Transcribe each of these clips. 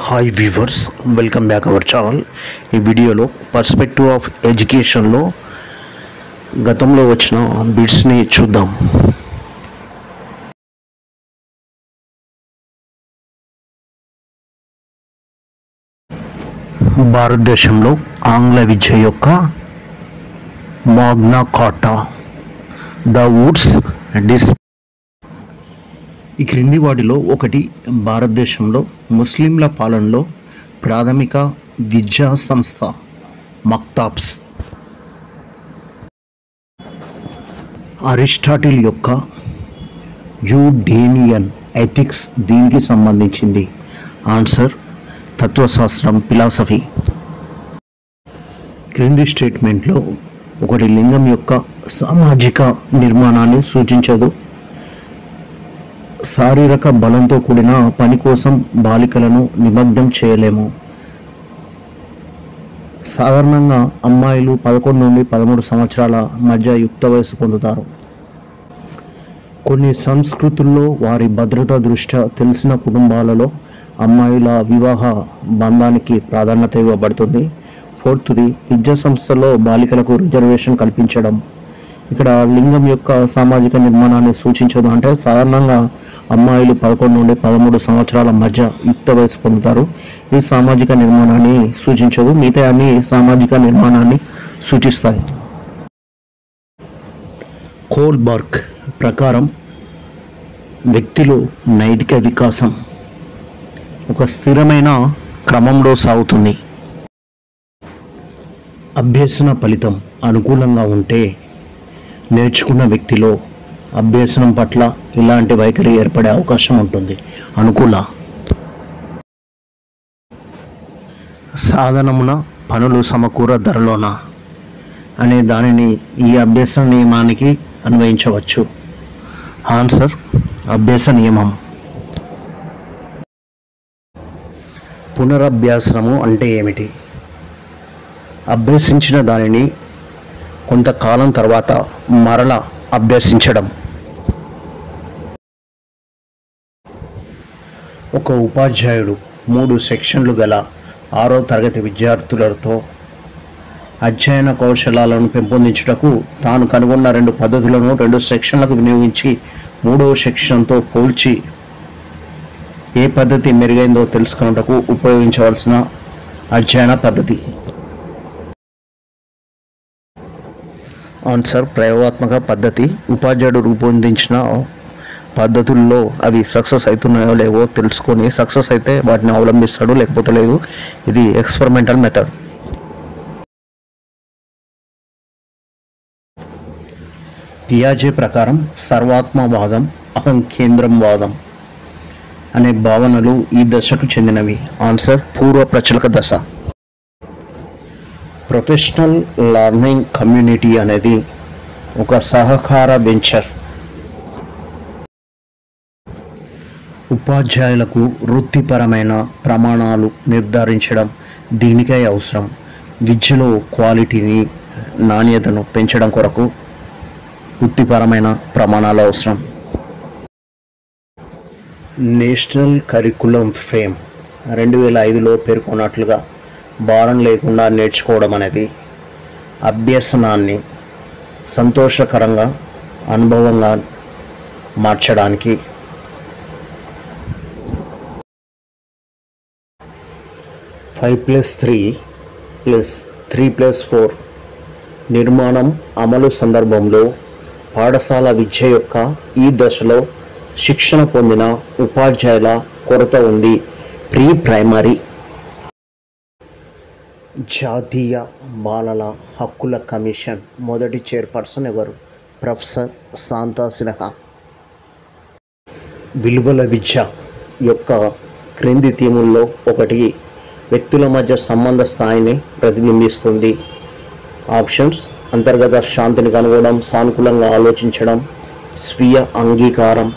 Hi viewers, welcome back our channel. ఈ వీడియోలో perspective of ఎడ్యుకేషన్లో గతంలో వచ్చిన బిట్స్ని చూద్దాం. భారతదేశంలో ఆంగ్ల విద్య యొక్క మాగ్నా కార్టా, ద వుడ్స్ డిస్. ఈ క్రింది వాటిలో ఒకటి భారతదేశంలో ముస్లింల పాలనలో ప్రాథమిక విద్యా సంస్థ మక్తాబ్స్. అరిస్టాటిల్ యొక్క యూడేమియన్ ఎథిక్స్ దీనికి సంబంధించింది. ఆన్సర్ తత్వశాస్త్రం, ఫిలాసఫీ. క్రింది స్టేట్మెంట్లో ఒకటి లింగం యొక్క సామాజిక నిర్మాణాన్ని సూచించదు. శారీరక బలంతో కూడిన పని కోసం బాలికలను నిమగ్నం చేయలేము. సాధారణంగా అమ్మాయిలు 11 నుండి 13 సంవత్సరాల మధ్య యుక్త వయసు పొందుతారు. కొన్ని సంస్కృతుల్లో వారి భద్రత దృష్ట్యా తెలిసిన కుటుంబాలలో అమ్మాయిల వివాహ బంధానికి ప్రాధాన్యత ఇవ్వబడుతుంది. 4th విద్యా సంస్థల్లో బాలికలకు రిజర్వేషన్ కల్పించడం. ఇక్కడ లింగం యొక్క సామాజిక నిర్మాణాన్ని సూచించదు. అంటే సాధారణంగా అమ్మాయిలు 11 నుండి 13 సంవత్సరాల మధ్య యుక్త వయసు పొందుతారు. ఈ సామాజిక నిర్మాణాన్ని సూచించదు, మిగతా అన్ని సామాజిక నిర్మాణాన్ని సూచిస్తాయి. కోల్బర్గ్ ప్రకారం వ్యక్తిలో నైతిక వికాసం ఒక స్థిరమైన క్రమంలో సాగుతుంది. అభ్యసన ఫలితం అనుకూలంగా ఉంటే నేర్చుకున్న వ్యక్తిలో అభ్యసనం పట్ల ఇలాంటి వైఖరి ఏర్పడే అవకాశం ఉంటుంది. అనుకూల సాధనమున పనులు సమకూర ధరలోన అనే దానిని ఈ అభ్యసన నియమానికి అన్వయించవచ్చు. ఆన్సర్ అభ్యాస నియమం. పునరభ్యాసనము అంటే ఏమిటి? అభ్యసించిన దానిని కొంతకాలం తర్వాత మరల అభ్యసించడం. ఒక ఉపాధ్యాయుడు 3 సెక్షన్లు గల 6వ తరగతి విద్యార్థులతో అధ్యయన కౌశలాలను పెంపొందించుటకు తాను కనుగొన్న 2 పద్ధతులను 2 సెక్షన్లకు వినియోగించి 3వ సెక్షన్తో పోల్చి ఏ పద్ధతి మెరుగైందో తెలుసుకున్నటకు ఉపయోగించవలసిన అధ్యయన పద్ధతి. ఆన్సర్ ప్రయోగాత్మక పద్ధతి. ఉపాధ్యాయుడు రూపొందించిన పద్ధతుల్లో అవి సక్సెస్ అవుతున్నాయో లేవో తెలుసుకొని సక్సెస్ అయితే వాటిని అవలంబిస్తాడు, లేకపోతే లేదు. ఇది ఎక్స్పెరిమెంటల్ మెథడ్. పియాజే ప్రకారం సర్వాత్మవాదం, అహం కేంద్రం వాదం అనే భావనలు ఈ దశకు చెందినవి. ఆన్సర్ పూర్వ ప్రచలక దశ. ప్రొఫెషనల్ లెర్నింగ్ కమ్యూనిటీ అనేది ఒక సహకార వెంచర్. ఉపాధ్యాయులకు వృత్తిపరమైన ప్రమాణాలు నిర్ధారించడం దీనికై అవసరం. విద్యలో క్వాలిటీని, నాణ్యతను పెంచడం కొరకు వృత్తిపరమైన ప్రమాణాలు అవసరం. నేషనల్ కరికులం ఫ్రేమ్ 2005లో పేర్కొన్నట్లుగా భారం లేకుండా నేర్చుకోవడం అనేది అభ్యసనాన్ని సంతోషకరంగా అనుభవంగా మార్చడానికి 5+3+3+4 నిర్మాణం అమలు సందర్భంలో పాఠశాల విద్య యొక్క ఈ దశలో శిక్షణ పొందిన ఉపాధ్యాయుల కొరత ఉంది. Pre primary. జాతీయ బాలల హక్కుల కమిషన్ మొదటి చైర్పర్సన్ ఎవరు? ప్రొఫెసర్ శాంతా సిన్హా. విలువల విద్య యొక్క క్రింది థీముల్లో ఒకటి వ్యక్తుల మధ్య సంబంధ స్థాయిని ప్రతిబింబిస్తుంది. ఆప్షన్స్: అంతర్గత శాంతిని కనుగొనడం, సానుకూలంగా ఆలోచించడం, స్వీయ అంగీకారం.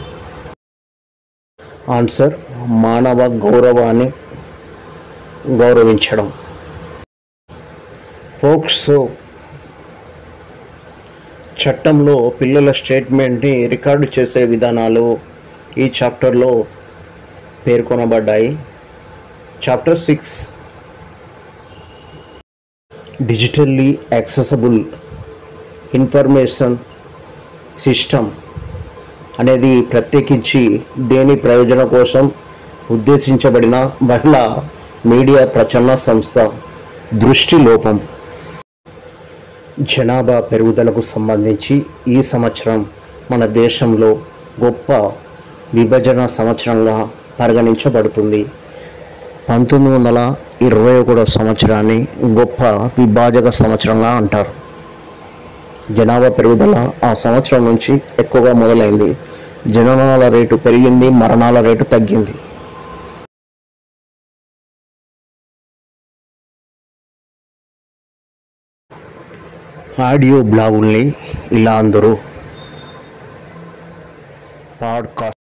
ఆన్సర్ మానవ గౌరవాన్ని గౌరవించడం. పోక్సో చట్టంలో పిల్లల స్టేట్మెంట్ని రికార్డు చేసే విధానాలు ఈ చాప్టర్లో పేర్కొనబడ్డాయి. Chapter 6 digitally accessible information system అనేది ప్రత్యేకించి దేని ప్రయోజనం కోసం ఉద్దేశించబడిన మహిళా మీడియా ప్రచురణ సంస్థ. దృష్టి లోపం. జనాభా పెరుగుదలకు సంబంధించి ఈ సంవత్సరం మన దేశంలో గొప్ప విభజన సంవత్సరంగా పరిగణించబడుతుంది. 1921 సంవత్సరాన్ని గొప్ప విభాజక సంవత్సరంగా అంటారు. జనాభా పెరుగుదల ఆ సంవత్సరం నుంచి ఎక్కువగా మొదలైంది. జననాల రేటు పెరిగింది, మరణాల రేటు తగ్గింది. ఆడియో బ్లాగుల్ని ఇలా అందరూ పాడ్కాస్ట్